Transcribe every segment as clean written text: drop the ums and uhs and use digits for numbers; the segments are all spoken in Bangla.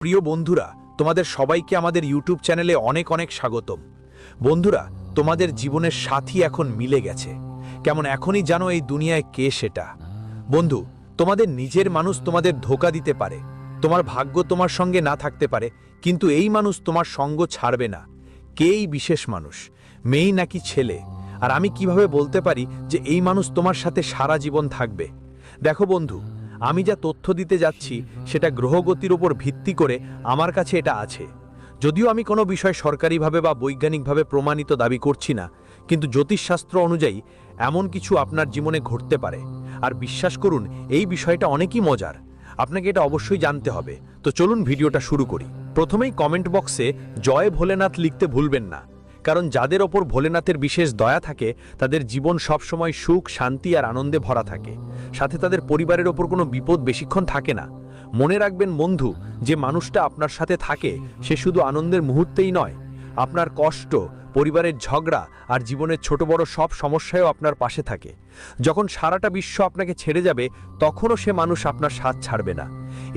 প্রিয় বন্ধুরা, তোমাদের সবাইকে আমাদের ইউটিউব চ্যানেলে অনেক অনেক স্বাগতম। বন্ধুরা, তোমাদের জীবনের সাথী এখন মিলে গেছে, কেমন এখনই জানো এই দুনিয়ায় কে সেটা। বন্ধু, তোমাদের নিজের মানুষ তোমাদের ধোঁকা দিতে পারে, তোমার ভাগ্য তোমার সঙ্গে না থাকতে পারে, কিন্তু এই মানুষ তোমার সঙ্গ ছাড়বে না। কে এই বিশেষ মানুষ, মেয়ে নাকি ছেলে? আর আমি কিভাবে বলতে পারি যে এই মানুষ তোমার সাথে সারা জীবন থাকবে? দেখো বন্ধু, আমি যা তথ্য দিতে যাচ্ছি সেটা গ্রহগতির উপর ভিত্তি করে আমার কাছে এটা আছে। যদিও আমি কোনো বিষয় সরকারিভাবে বা বৈজ্ঞানিকভাবে প্রমাণিত দাবি করছি না, কিন্তু জ্যোতিষশাস্ত্র অনুযায়ী এমন কিছু আপনার জীবনে ঘটতে পারে। আর বিশ্বাস করুন, এই বিষয়টা অনেকই মজার, আপনাকে এটা অবশ্যই জানতে হবে। তো চলুন ভিডিওটা শুরু করি। প্রথমেই কমেন্ট বক্সে জয় ভোলেনাথ লিখতে ভুলবেন না, কারণ যাদের ওপর ভোলেনাথের বিশেষ দয়া থাকে তাদের জীবন সবসময় সুখ, শান্তি আর আনন্দে ভরা থাকে, সাথে তাদের পরিবারের ওপর কোনো বিপদ বেশিক্ষণ থাকে না। মনে রাখবেন বন্ধু, যে মানুষটা আপনার সাথে থাকে সে শুধু আনন্দের মুহূর্তেই নয়, আপনার কষ্ট, পরিবারের ঝগড়া আর জীবনের ছোট বড় সব সমস্যায়ও আপনার পাশে থাকে। যখন সারাটা বিশ্ব আপনাকে ছেড়ে যাবে তখনও সে মানুষ আপনার সাথ ছাড়বে না।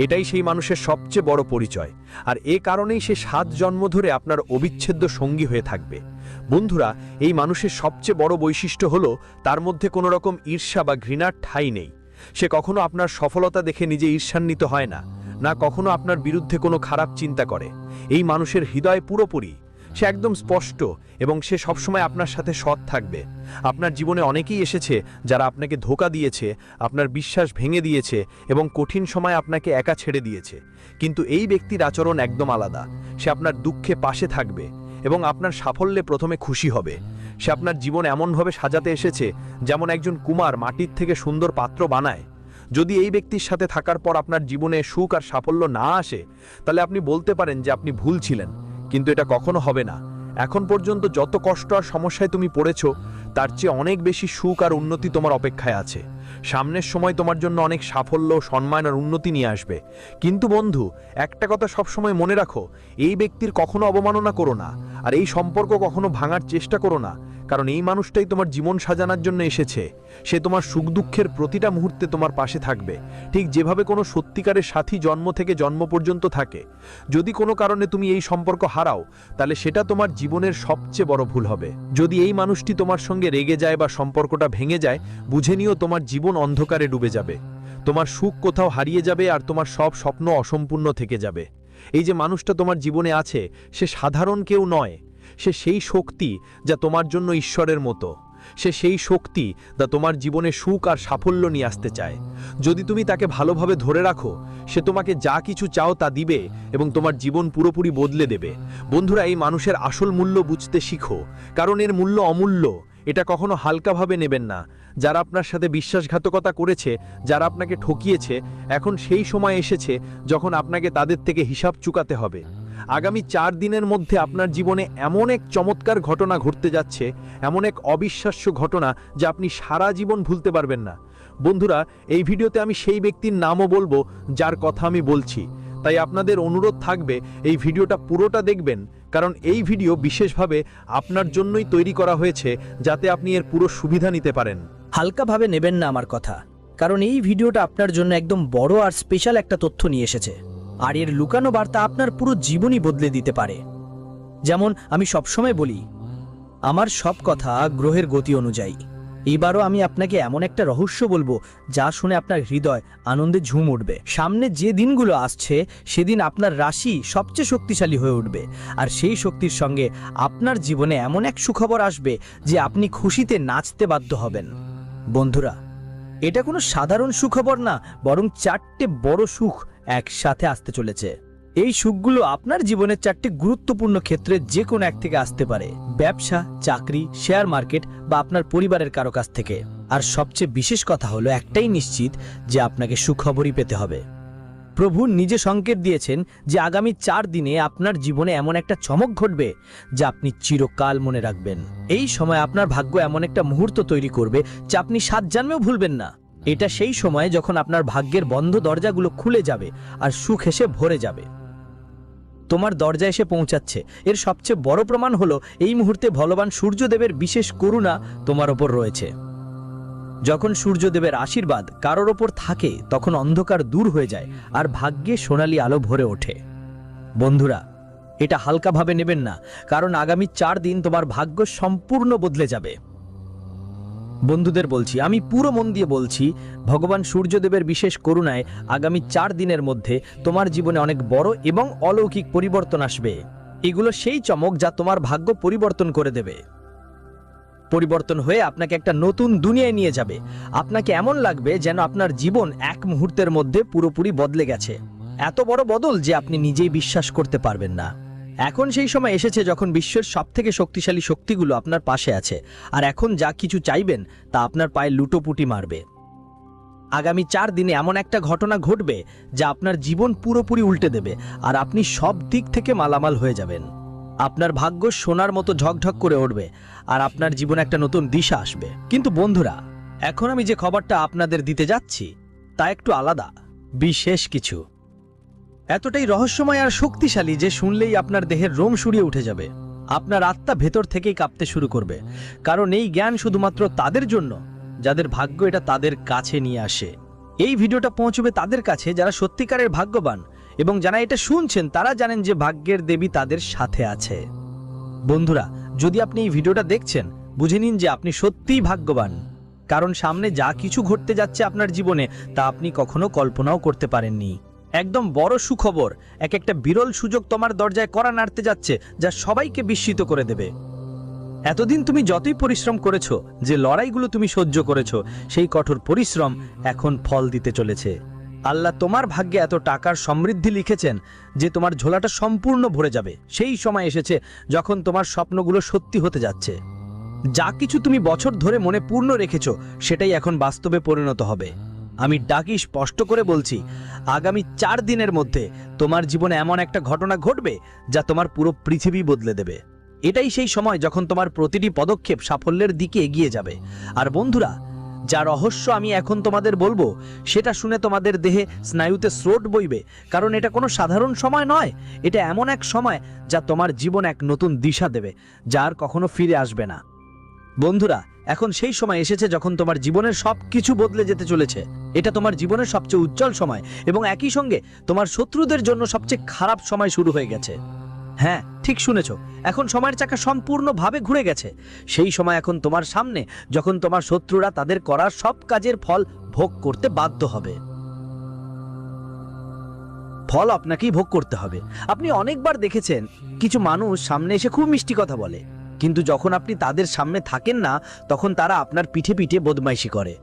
এটাই সেই মানুষের সবচেয়ে বড় পরিচয়, আর এ কারণেই সে 7 জন্ম ধরে আপনার অবিচ্ছেদ্য সঙ্গী হয়ে থাকবে। বন্ধুরা, এই মানুষের সবচেয়ে বড় বৈশিষ্ট্য হলো তার মধ্যে কোনো রকম ঈর্ষা বা ঘৃণার ঠাঁই নেই। সে কখনো আপনার সফলতা দেখে নিজে ঈর্ষান্বিত হয় না, না কখনো আপনার বিরুদ্ধে কোনো খারাপ চিন্তা করে। এই মানুষের হৃদয় পুরোপুরি, সে একদম স্পষ্ট, এবং সে সবসময় আপনার সাথে সৎ থাকবে। আপনার জীবনে অনেকেই এসেছে যারা আপনাকে ধোঁকা দিয়েছে, আপনার বিশ্বাস ভেঙে দিয়েছে এবং কঠিন সময় আপনাকে একা ছেড়ে দিয়েছে, কিন্তু এই ব্যক্তির আচরণ একদম আলাদা। সে আপনার দুঃখে পাশে থাকবে এবং আপনার সাফল্যে প্রথমে খুশি হবে। সে আপনার জীবন এমনভাবে সাজাতে এসেছে যেমন একজন কুমার মাটির থেকে সুন্দর পাত্র বানায়। যদি এই ব্যক্তির সাথে থাকার পর আপনার জীবনে সুখ আর সাফল্য না আসে, তাহলে আপনি বলতে পারেন যে আপনি ভুল ছিলেন, কিন্তু এটা কখনো হবে না। এখন পর্যন্ত যত কষ্ট আর সমস্যায় তুমি পড়েছো তার চেয়ে অনেক বেশি সুখ আর উন্নতি তোমার অপেক্ষায় আছে। সামনের সময় তোমার জন্য অনেক সাফল্য, সম্মান আর উন্নতি নিয়ে আসবে। কিন্তু বন্ধু, একটা কথা সবসময় মনে রাখো, এই ব্যক্তির কখনো অবমাননা করো না, আর এই সম্পর্ক কখনো ভাঙার চেষ্টা করো না, কারণ এই মানুষটাই তোমার জীবন সাজানোর জন্য এসেছে। সে তোমার সুখ দুঃখের প্রতিটা মুহূর্তে তোমার পাশে থাকবে, ঠিক যেভাবে কোনো সত্যিকারের সাথী জন্ম থেকে জন্ম পর্যন্ত থাকে। যদি কোনো কারণে তুমি এই সম্পর্ক হারাও, তাহলে সেটা তোমার জীবনের সবচেয়ে বড় ভুল হবে। যদি এই মানুষটি তোমার সঙ্গে রেগে যায় বা সম্পর্কটা ভেঙে যায়, বুঝে নিও তোমার জীবন অন্ধকারে ডুবে যাবে, তোমার সুখ কোথাও হারিয়ে যাবে আর তোমার সব স্বপ্ন অসম্পূর্ণ থেকে যাবে। এই যে মানুষটা তোমার জীবনে আছে, সে সাধারণ কেউ নয়। সে সেই শক্তি যা তোমার জন্য ঈশ্বরের মতো। সে সেই শক্তি যা তোমার জীবনে সুখ আর সাফল্য নিয়ে আসতে চায়। যদি তুমি তাকে ভালোভাবে ধরে রাখো, সে তোমাকে যা কিছু চাও তা দিবে এবং তোমার জীবন পুরোপুরি বদলে দেবে। বন্ধুরা, এই মানুষের আসল মূল্য বুঝতে শিখো, কারণ এর মূল্য অমূল্য। এটা কখনো হালকাভাবে নেবেন না। যারা আপনার সাথে বিশ্বাসঘাতকতা করেছে, যারা আপনাকে ঠকিয়েছে, এখন সেই সময় এসেছে যখন আপনাকে তাদের থেকে হিসাব চুকাতে হবে। আগামী 4 দিনের মধ্যে আপনার জীবনে এমন এক চমৎকার ঘটনা ঘটতে যাচ্ছে, এমন এক অবিশ্বাস্য ঘটনা যা আপনি সারা জীবন ভুলতে পারবেন না। বন্ধুরা, এই ভিডিওতে আমি সেই ব্যক্তির নামও বলবো যার কথা আমি বলছি, তাই আপনাদের অনুরোধ থাকবে এই ভিডিওটা পুরোটা দেখবেন, কারণ এই ভিডিও বিশেষভাবে আপনার জন্যই তৈরি করা হয়েছে যাতে আপনি এর পুরো সুবিধা নিতে পারেন। হালকাভাবে নেবেন না আমার কথা, কারণ এই ভিডিওটা আপনার জন্য একদম বড় আর স্পেশাল একটা তথ্য নিয়ে এসেছে, আর এর লুকানো বার্তা আপনার পুরো জীবনই বদলে দিতে পারে। যেমন আমি সবসময় বলি, আমার সব কথা গ্রহের গতি অনুযায়ী। এবারও আমি আপনাকে এমন একটা রহস্য বলবো যা শুনে আপনার হৃদয় আনন্দে ঝুম উঠবে। সামনে যে দিনগুলো আসছে সেদিন আপনার রাশি সবচেয়ে শক্তিশালী হয়ে উঠবে, আর সেই শক্তির সঙ্গে আপনার জীবনে এমন এক সুখবর আসবে যে আপনি খুশিতে নাচতে বাধ্য হবেন। বন্ধুরা, এটা কোনো সাধারণ সুখবর না, বরং 4টে বড় সুখ একসাথে আসতে চলেছে। এই সুখগুলো আপনার জীবনের 4টে গুরুত্বপূর্ণ ক্ষেত্রে যে কোনো এক থেকে আসতে পারে: ব্যবসা, চাকরি, শেয়ার মার্কেট বা আপনার পরিবারের কারো কাছ থেকে। আর সবচেয়ে বিশেষ কথা হলো একটাই নিশ্চিত, যে আপনাকে সুখবরই পেতে হবে। প্রভু নিজে সংকেত দিয়েছেন যে আগামী 4 দিনে আপনার জীবনে এমন একটা চমক ঘটবে যা আপনি চিরকাল মনে রাখবেন। এই সময় আপনার ভাগ্য এমন একটা মুহূর্ত তৈরি করবে যা আপনি 7 জন্মেও ভুলবেন না। এটা সেই সময় যখন আপনার ভাগ্যের বন্ধ দরজাগুলো খুলে যাবে আর সুখ এসে ভরে যাবে। তোমার দরজা এসে পৌঁছাচ্ছে, এর সবচেয়ে বড় প্রমাণ হলো এই মুহূর্তে ভগবান সূর্যদেবের বিশেষ করুণা তোমার ওপর রয়েছে। যখন সূর্যদেবের আশীর্বাদ কারোর ওপর থাকে তখন অন্ধকার দূর হয়ে যায় আর ভাগ্যে সোনালী আলো ভরে ওঠে। বন্ধুরা, এটা হালকাভাবে নেবেন না, কারণ আগামী 4 দিন তোমার ভাগ্য সম্পূর্ণ বদলে যাবে। বন্ধুদের বলছি, আমি পুরো মন দিয়ে বলছি, ভগবান সূর্যদেবের বিশেষ করুণায় আগামী 4 দিনের মধ্যে তোমার জীবনে অনেক বড় এবং অলৌকিক পরিবর্তন আসবে। এগুলো সেই চমক যা তোমার ভাগ্য পরিবর্তন করে দেবে। পরিবর্তন হয়ে আপনাকে একটা নতুন দুনিয়ায় নিয়ে যাবে। আপনাকে এমন লাগবে যেন আপনার জীবন এক মুহূর্তের মধ্যে পুরোপুরি বদলে গেছে। এত বড় বদল যে আপনি নিজেই বিশ্বাস করতে পারবেন না। এখন সেই সময় এসেছে যখন বিশ্বের সবথেকে শক্তিশালী শক্তিগুলো আপনার পাশে আছে, আর এখন যা কিছু চাইবেন তা আপনার পায়ে লুটোপুটি মারবে। আগামী 4 দিনে এমন একটা ঘটনা ঘটবে যা আপনার জীবন পুরোপুরি উল্টে দেবে, আর আপনি সব দিক থেকে মালামাল হয়ে যাবেন। আপনার ভাগ্য সোনার মতো ঝকঝক করে উঠবে, আর আপনার জীবনে একটা নতুন দিশা আসবে। কিন্তু বন্ধুরা, এখন আমি যে খবরটা আপনাদের দিতে যাচ্ছি তা একটু আলাদা, বিশেষ কিছু। এতটাই রহস্যময় আর শক্তিশালী যে শুনলেই আপনার দেহের রোম শুড়িয়ে উঠে যাবে। আপনার আত্মা ভেতর থেকেই কাঁপতে শুরু করবে, কারণ এই জ্ঞান শুধুমাত্র তাদের জন্য যাদের ভাগ্য এটা তাদের কাছে নিয়ে আসে। এই ভিডিওটা পৌঁছবে তাদের কাছে যারা সত্যিকারের ভাগ্যবান, এবং যারা এটা শুনছেন তারা জানেন যে ভাগ্যের দেবী তাদের সাথে আছে। বন্ধুরা, যদি আপনি এই ভিডিওটা দেখছেন, বুঝে নিন যে আপনি সত্যিই ভাগ্যবান, কারণ সামনে যা কিছু ঘটতে যাচ্ছে আপনার জীবনে তা আপনি কখনো কল্পনাও করতে পারেননি। একদম বড় সুখবর, একটা বিরল সুযোগ তোমার দরজায় কড়া নাড়তে যাচ্ছে, যা সবাইকে বিস্মিত করে দেবে। এতদিন তুমি যতই পরিশ্রম করেছো, যে লড়াইগুলো তুমি সহ্য করেছো, সেই কঠোর পরিশ্রম এখন ফল দিতে চলেছে। আল্লাহ তোমার ভাগ্যে এত টাকার সমৃদ্ধি লিখেছেন যে তোমার ঝোলাটা সম্পূর্ণ ভরে যাবে। সেই সময় এসেছে যখন তোমার স্বপ্নগুলো সত্যি হতে যাচ্ছে। যা কিছু তুমি বছর ধরে মনে পূর্ণ রেখেছো, সেটাই এখন বাস্তবে পরিণত হবে। আমি ডাকি স্পষ্ট করে বলছি, আগামী 4 দিনের মধ্যে তোমার জীবনে এমন একটা ঘটনা ঘটবে যা তোমার পুরো পৃথিবী বদলে দেবে। এটাই সেই সময় যখন তোমার প্রতিটি পদক্ষেপ সাফল্যের দিকে এগিয়ে যাবে। আর বন্ধুরা, যা রহস্য আমি এখন তোমাদের বলবো, সেটা শুনে তোমাদের দেহে স্নায়ুতে স্রোত বইবে, কারণ এটা কোনো সাধারণ সময় নয়। এটা এমন এক সময় যা তোমার জীবন এক নতুন দিশা দেবে, যা আর কখনো ফিরে আসবে না। বন্ধুরা, এখন সেই সময় এসেছে যখন তোমার জীবনের সবকিছু বদলে যেতে চলেছে। এটা তোমার জীবনের সবচেয়ে উজ্জ্বল সময়, এবং একই সঙ্গে তোমার শত্রুদের জন্য সবচেয়ে খারাপ সময় শুরু হয়ে গেছে। হ্যাঁ, ঠিক শুনেছো, এখন সময়ের চাকা সম্পূর্ণভাবে ঘুরে গেছে। সেই সময় এখন তোমার সামনে, যখন তোমার শত্রুরা তাদের করা সব কাজের ফল ভোগ করতে বাধ্য হবে। ফল আপনাকেই ভোগ করতে হবে। আপনি অনেকবার দেখেছেন কিছু মানুষ সামনে এসে খুব মিষ্টি কথা বলে, কিন্তু যখন আপনি তাদের সামনে থাকেন না, তখন তারা আপনার পিঠে পিঠে বদমাইশি করে।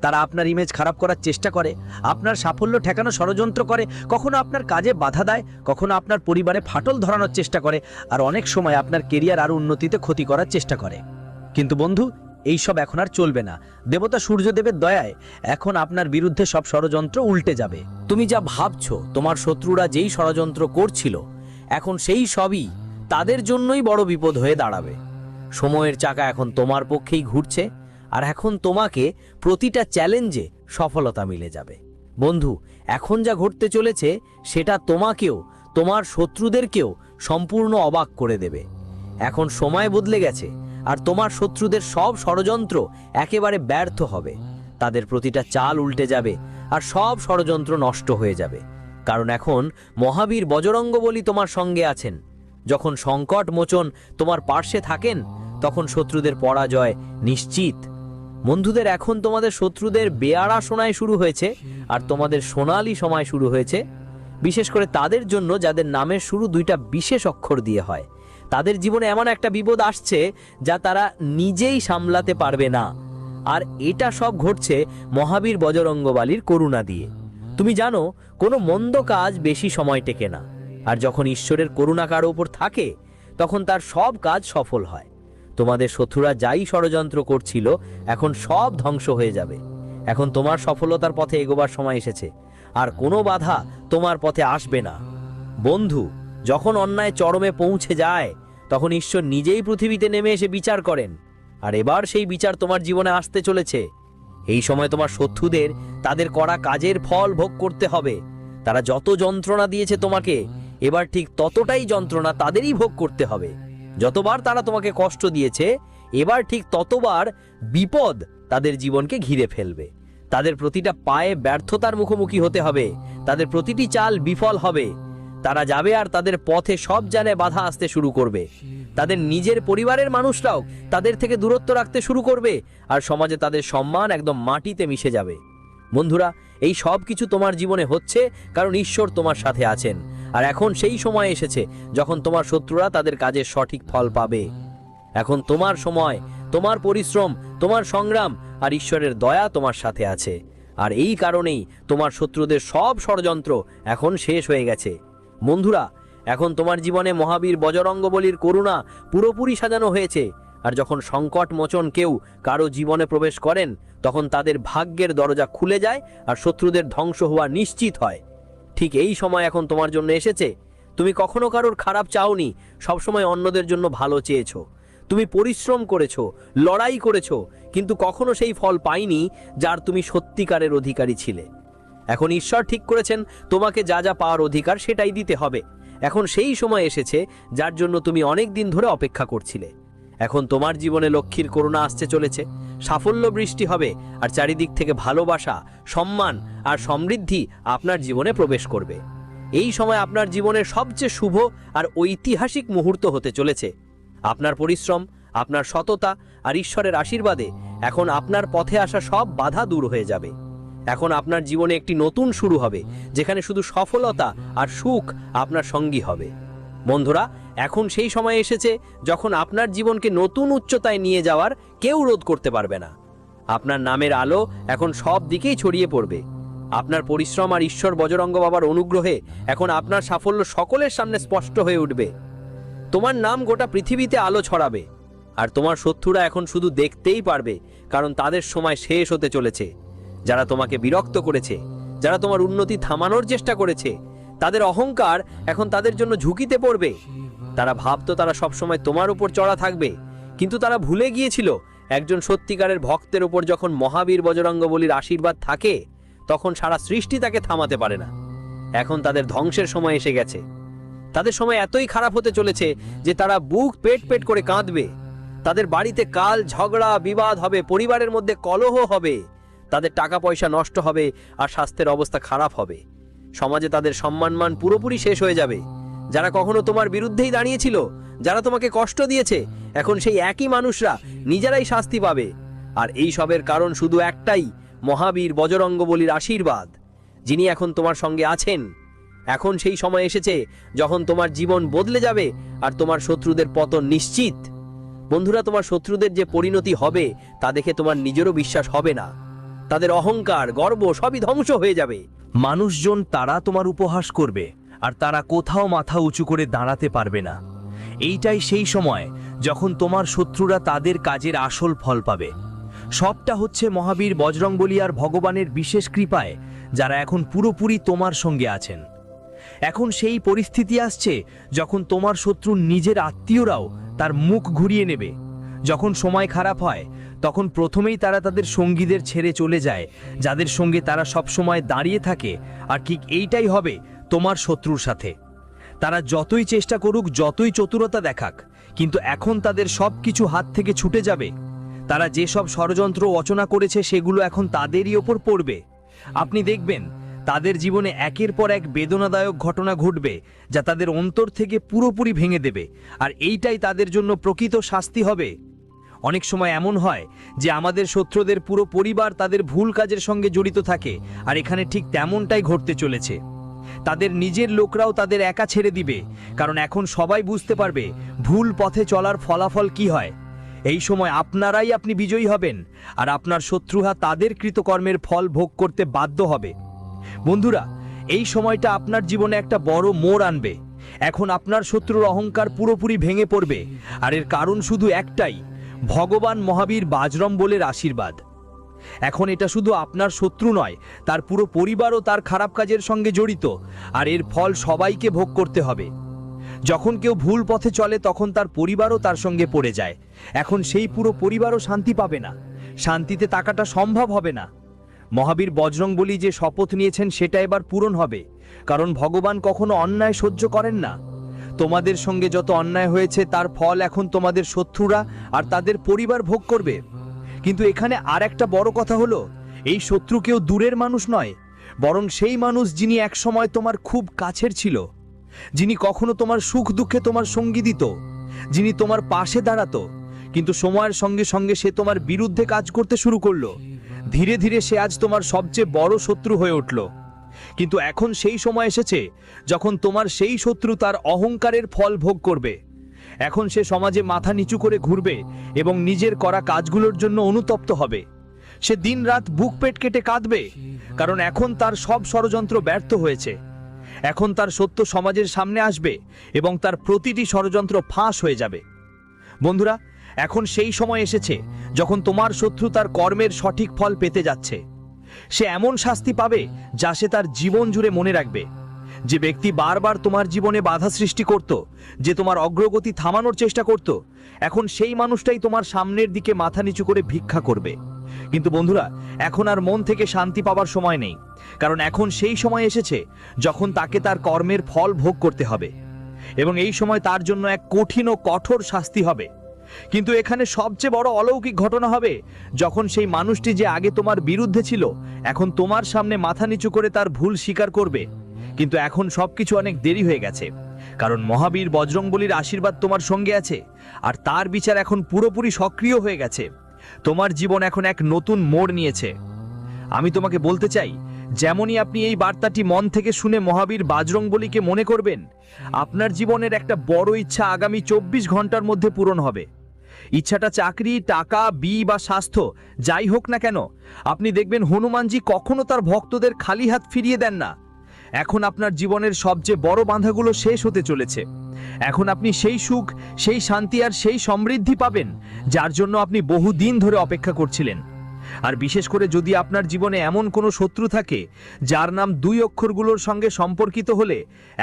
তারা আপনার ইমেজ খারাপ করার চেষ্টা করে, আপনার সাফল্য ঠেকানো ষড়যন্ত্র করে, কখনো আপনার কাজে বাধা দেয়, কখনো আপনার পরিবারে ফাটল ধরানোর চেষ্টা করে, আর অনেক সময় আপনার কেরিয়ার আরো উন্নতিতে ক্ষতি করার চেষ্টা করে। কিন্তু বন্ধু, এই সব এখন আর চলবে না। দেবতা সূর্যদেবের দয়ায় এখন আপনার বিরুদ্ধে সব ষড়যন্ত্র উল্টে যাবে। তুমি যা ভাবছো তোমার শত্রুরা যেই ষড়যন্ত্র করছিল, এখন সেই সবই তাদের জন্যই বড় বিপদ হয়ে দাঁড়াবে। সময়ের চাকা এখন তোমার পক্ষেই ঘুরছে, আর এখন তোমাকে প্রতিটা চ্যালেঞ্জে সফলতা মিলে যাবে। বন্ধু, এখন যা ঘটতে চলেছে সেটা তোমাকেও, তোমার শত্রুদেরকেও সম্পূর্ণ অবাক করে দেবে। এখন সময় বদলে গেছে, আর তোমার শত্রুদের সব ষড়যন্ত্র একেবারে ব্যর্থ হবে। তাদের প্রতিটা চাল উল্টে যাবে, আর সব ষড়যন্ত্র নষ্ট হয়ে যাবে। কারণ এখন মহাবীর বজরঙ্গবলী তোমার সঙ্গে আছেন। যখন সংকট মোচন তোমার পার্শ্বে থাকেন, তখন শত্রুদের পরাজয় নিশ্চিত। বন্ধুদের, এখন তোমাদের শত্রুদের বেয়াড়া শোনায় শুরু হয়েছে, আর তোমাদের সোনালী সময় শুরু হয়েছে। বিশেষ করে তাদের জন্য যাদের নামের শুরু 2টা বিশেষ অক্ষর দিয়ে হয়। তাদের জীবনে এমন একটা বিপদ আসছে যা তারা নিজেই সামলাতে পারবে না। আর এটা সব ঘটছে মহাবীর বজরঙ্গবলীর করুণা দিয়ে। তুমি জানো, কোনো মন্দ কাজ বেশি সময় টেকে না, আর যখন ঈশ্বরের করুণা কারো উপর থাকে, তখন তার সব কাজ সফল হয়। তোমাদের শত্রুরা যাই ষড়যন্ত্র করছিল, এখন সব ধ্বংস হয়ে যাবে। এখন তোমার সফলতার পথে এগোবার সময় এসেছে, আর কোনো বাধা তোমার পথে আসবে না। বন্ধু, যখন অন্যায় চরমে পৌঁছে যায়, তখন ঈশ্বর নিজেই পৃথিবীতে নেমে এসে বিচার করেন। আর এবার সেই বিচার তোমার জীবনে আসতে চলেছে। এই সময় তোমার শত্রুদের তাদের করা কাজের ফল ভোগ করতে হবে। তারা যত যন্ত্রণা দিয়েছে তোমাকে, এবার ঠিক ততটাই যন্ত্রণা তাদেরই ভোগ করতে হবে। যতবার তারা তোমাকে কষ্ট দিয়েছে, এবার ঠিক ততবার বিপদ তাদের জীবনকে ঘিরে ফেলবে। তাদের প্রতিটা পায়ে ব্যর্থতার মুখোমুখি হতে হবে, তাদের প্রতিটি চাল বিফল হবে। তারা যাবে আর তাদের পথে সব জায়গায় বাধা আসতে শুরু করবে। তাদের নিজের পরিবারের মানুষরাও তাদের থেকে দূরত্ব রাখতে শুরু করবে, আর সমাজে তাদের সম্মান একদম মাটিতে মিশে যাবে। বন্ধুরা, এই সব কিছু তোমার জীবনে হচ্ছে কারণ ঈশ্বর তোমার সাথে আছেন, আর এখন সেই সময় এসেছে যখন তোমার শত্রুরা তাদের কাজের সঠিক ফল পাবে। এখন তোমার সময়, তোমার পরিশ্রম, তোমার সংগ্রাম আর ঈশ্বরের দয়া তোমার সাথে আছে, আর এই কারণেই তোমার শত্রুদের সব ষড়যন্ত্র এখন শেষ হয়ে গেছে। বন্ধুরা, এখন তোমার জীবনে মহাবীর বজরঙ্গবলীর করুণা পুরোপুরি সাজানো হয়েছে, আর যখন সংকট মোচন কেউ কারো জীবনে প্রবেশ করেন তখন তাদের ভাগ্যের দরজা খুলে যায় আর শত্রুদের ধ্বংস হওয়া নিশ্চিত হয়। ঠিক এই সময় এখন তোমার জন্য এসেছে। তুমি কখনো কারোর খারাপ চাওনি, সবসময় অন্যদের জন্য ভালো চেয়েছো। তুমি পরিশ্রম করেছো, লড়াই করেছো, কিন্তু কখনো সেই ফল পাইনি যার তুমি সত্যিকারের অধিকারী ছিলে। এখন ঈশ্বর ঠিক করেছেন তোমাকে যা যা পাওয়ার অধিকার সেটাই দিতে হবে। এখন সেই সময় এসেছে যার জন্য তুমি অনেক দিন ধরে অপেক্ষা করছিলে। এখন তোমার জীবনে লক্ষ্মীর করুণা আসতে চলেছে, সাফল্য বৃষ্টি হবে, আর চারিদিক থেকে ভালোবাসা, সম্মান আর সমৃদ্ধি আপনার জীবনে প্রবেশ করবে। এই সময় আপনার জীবনের সবচেয়ে শুভ আর ঐতিহাসিক মুহূর্ত হতে চলেছে। আপনার পরিশ্রম, আপনার সততা আর ঈশ্বরের আশীর্বাদে এখন আপনার পথে আসা সব বাধা দূর হয়ে যাবে। এখন আপনার জীবনে একটি নতুন শুরু হবে, যেখানে শুধু সফলতা আর সুখ আপনার সঙ্গী হবে। বন্ধুরা, এখন সেই সময় এসেছে যখন আপনার জীবনকে নতুন উচ্চতায় নিয়ে যাওয়ার কেউ রোধ করতে পারবে না। আপনার নামের আলো এখন সব দিকেই ছড়িয়ে পড়বে। আপনার পরিশ্রম আর ঈশ্বর বজরঙ্গ বাবার অনুগ্রহে এখন আপনার সাফল্য সকলের সামনে স্পষ্ট হয়ে উঠবে। তোমার নাম গোটা পৃথিবীতে আলো ছড়াবে, আর তোমার শত্রুরা এখন শুধু দেখতেই পারবে, কারণ তাদের সময় শেষ হতে চলেছে। যারা তোমাকে বিরক্ত করেছে, যারা তোমার উন্নতি থামানোর চেষ্টা করেছে, তাদের অহংকার এখন তাদের জন্য ঝুঁকিতে পড়বে। তারা ভাবতো তারা সবসময় তোমার উপর চড়া থাকবে, কিন্তু তারা ভুলে গিয়েছিল একজন সত্যিকারের ভক্তের উপর যখন মহাবীর বজরঙ্গবলীর আশীর্বাদ থাকে তখন সারা সৃষ্টি তাকে থামাতে পারে না। এখন তাদের ধ্বংসের সময় এসে গেছে। তাদের সময় এতই খারাপ হতে চলেছে যে তারা বুক পেট পেট করে কাঁদবে। তাদের বাড়িতে কাল ঝগড়া বিবাদ হবে, পরিবারের মধ্যে কলহ হবে, তাদের টাকা পয়সা নষ্ট হবে আর স্বাস্থ্যের অবস্থা খারাপ হবে। সমাজে তাদের সম্মানমান পুরোপুরি শেষ হয়ে যাবে। যারা কখনো তোমার বিরুদ্ধেই দাঁড়িয়েছিল, যারা তোমাকে কষ্ট দিয়েছে, এখন সেই একই মানুষরা নিজেরাই শাস্তি পাবে। আর এই সবের কারণ শুধু একটাই, মহাবীর বজরঙ্গবলীর আশীর্বাদ, যিনি এখন তোমার সঙ্গে আছেন। এখন সেই সময় এসেছে যখন তোমার জীবন বদলে যাবে আর তোমার শত্রুদের পতন নিশ্চিত। বন্ধুরা, তোমার শত্রুদের যে পরিণতি হবে তা দেখে তোমার নিজেরও বিশ্বাস হবে না। তাদের অহংকার, গর্ব সবই ধ্বংস হয়ে যাবে। মানুষজন তারা তোমার উপহাস করবে, আর তারা কোথাও মাথা উঁচু করে দাঁড়াতে পারবে না। এইটাই সেই সময় যখন তোমার শত্রুরা তাদের কাজের আসল ফল পাবে। সবটা হচ্ছে মহাবীর বজরংবলী আর ভগবানের বিশেষ কৃপায়, যারা এখন পুরোপুরি তোমার সঙ্গে আছেন। এখন সেই পরিস্থিতি আসছে যখন তোমার শত্রু নিজের আত্মীয়রাও তার মুখ ঘুরিয়ে নেবে। যখন সময় খারাপ হয় তখন প্রথমেই তারা তাদের সঙ্গীদের ছেড়ে চলে যায়, যাদের সঙ্গে তারা সব সময় দাঁড়িয়ে থাকে। আর ঠিক এইটাই হবে তোমার শত্রুর সাথে। তারা যতই চেষ্টা করুক, যতই চতুরতা দেখাক, কিন্তু এখন তাদের সব কিছু হাত থেকে ছুটে যাবে। তারা যেসব ষড়যন্ত্র রচনা করেছে সেগুলো এখন তাদেরই ওপর পড়বে। আপনি দেখবেন তাদের জীবনে একের পর এক বেদনাদায়ক ঘটনা ঘটবে, যা তাদের অন্তর থেকে পুরোপুরি ভেঙে দেবে। আর এইটাই তাদের জন্য প্রকৃত শাস্তি হবে। অনেক সময় এমন হয় যে আমাদের শত্রুদের পুরো পরিবার তাদের ভুল কাজের সঙ্গে জড়িত থাকে, আর এখানে ঠিক তেমনটাই ঘটতে চলেছে। তাদের নিজের লোকরাও তাদের একা ছেড়ে দিবে, কারণ এখন সবাই বুঝতে পারবে ভুল পথে চলার ফলাফল কি হয়। এই সময় আপনি বিজয়ী হবেন, আর আপনার শত্রুরা তাদের কৃতকর্মের ফল ভোগ করতে বাধ্য হবে। বন্ধুরা, এই সময়টা আপনার জীবনে একটা বড় মোড় আনবে। এখন আপনার শত্রুর অহংকার পুরোপুরি ভেঙে পড়বে, আর এর কারণ শুধু একটাই, ভগবান মহাবীর বজরংবলীর আশীর্বাদ। এখন এটা শুধু আপনার শত্রু নয়, তার পুরো পরিবারও তার খারাপ কাজের সঙ্গে জড়িত, আর এর ফল সবাইকে ভোগ করতে হবে। যখন কেউ ভুল পথে চলে তখন তার পরিবারও তার সঙ্গে পড়ে যায়। এখন সেই পুরো পরিবারও শান্তি পাবে না, শান্তিতে থাকাটা সম্ভব হবে না। মহাবীর বজরংবলী যে শপথ নিয়েছেন সেটা এবার পূরণ হবে, কারণ ভগবান কখনো অন্যায় সহ্য করেন না। তোমাদের সঙ্গে যত অন্যায় হয়েছে তার ফল এখন তোমাদের শত্রুরা আর তাদের পরিবার ভোগ করবে। কিন্তু এখানে আর একটা বড় কথা হলো, এই শত্রু কেউ দূরের মানুষ নয়, বরং সেই মানুষ যিনি একসময় তোমার খুব কাছের ছিল। যিনি কখনো তোমার সুখ দুঃখে তোমার সঙ্গী দিত, যিনি তোমার পাশে দাঁড়াতো, কিন্তু সময়ের সঙ্গে সঙ্গে সে তোমার বিরুদ্ধে কাজ করতে শুরু করলো। ধীরে ধীরে সে আজ তোমার সবচেয়ে বড় শত্রু হয়ে উঠল। কিন্তু এখন সেই সময় এসেছে যখন তোমার সেই শত্রু তার অহংকারের ফল ভোগ করবে। এখন সে সমাজে মাথা নিচু করে ঘুরবে এবং নিজের করা কাজগুলোর জন্য অনুতপ্ত হবে। সে দিনরাত বুক পেট কেটে কাঁদবে, কারণ এখন তার সব ষড়যন্ত্র ব্যর্থ হয়েছে। এখন তার সত্য সমাজের সামনে আসবে এবং তার প্রতিটি ষড়যন্ত্র ফাঁস হয়ে যাবে। বন্ধুরা, এখন সেই সময় এসেছে যখন তোমার শত্রু তার কর্মের সঠিক ফল পেতে যাচ্ছে। সে এমন শাস্তি পাবে যা সে তার জীবন জুড়ে মনে রাখবে। যে ব্যক্তি বারবার তোমার জীবনে বাধা সৃষ্টি করত, যে তোমার অগ্রগতি থামানোর চেষ্টা করত, এখন সেই মানুষটাই তোমার সামনের দিকে মাথা নিচু করে ভিক্ষা করবে। কিন্তু বন্ধুরা, এখন আর মন থেকে শান্তি পাওয়ার সময় নেই, কারণ এখন সেই সময় এসেছে যখন তাকে তার কর্মের ফল ভোগ করতে হবে এবং এই সময় তার জন্য এক কঠিন ও কঠোর শাস্তি হবে। কিন্তু এখানে সবচেয়ে বড় অলৌকিক ঘটনা হবে যখন সেই মানুষটি যে আগে তোমার বিরুদ্ধে ছিল, এখন তোমার সামনে মাথা নিচু করে তার ভুল স্বীকার করবে। কিন্তু এখন সবকিছু অনেক দেরি হয়ে গেছে, কারণ মহাবীর বজরংবলীর আশীর্বাদ তোমার সঙ্গে আছে আর তার বিচার এখন পুরোপুরি সক্রিয় হয়ে গেছে। তোমার জীবন এখন এক নতুন মোড় নিয়েছে। আমি তোমাকে বলতে চাই, যেমনই আপনি এই বার্তাটি মন থেকে শুনে মহাবীর বজরংবলীকে মনে করবেন, আপনার জীবনের একটা বড় ইচ্ছা আগামী 24 ঘন্টার মধ্যে পূরণ হবে। ইচ্ছাটা চাকরি, টাকা, বা স্বাস্থ্য যাই হোক না কেন, আপনি দেখবেন হনুমানজি কখনো তার ভক্তদের খালি হাত ফিরিয়ে দেন না। এখন আপনার জীবনের সবচেয়ে বড় বাধাগুলো শেষ হতে চলেছে। এখন আপনি সেই সুখ, সেই শান্তি আর সেই সমৃদ্ধি পাবেন যার জন্য আপনি বহুদিন ধরে অপেক্ষা করছিলেন। আর বিশেষ করে যদি আপনার জীবনে এমন কোনো শত্রু থাকে যার নাম 2 অক্ষরগুলোর সঙ্গে সম্পর্কিত হলে,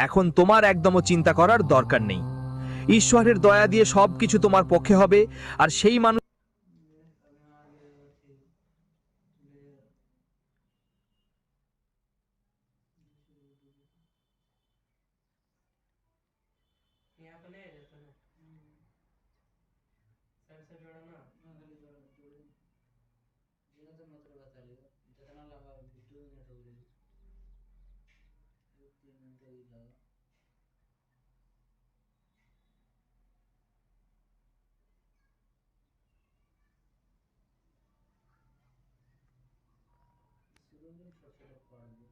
এখন তোমার একদমও চিন্তা করার দরকার নেই। ঈশ্বরের দয়া দিয়ে সবকিছু তোমার পক্ষে হবে আর সেই মানুষ यहाँ पे नहीं रहता ना साइड से जोड़ा ना जीरो तो मात्र बता लियो जितना लंबा वीडियो मिनट हो गई 3 मिनट ही लगा शुरू में छोटे छोटे पढ़ लो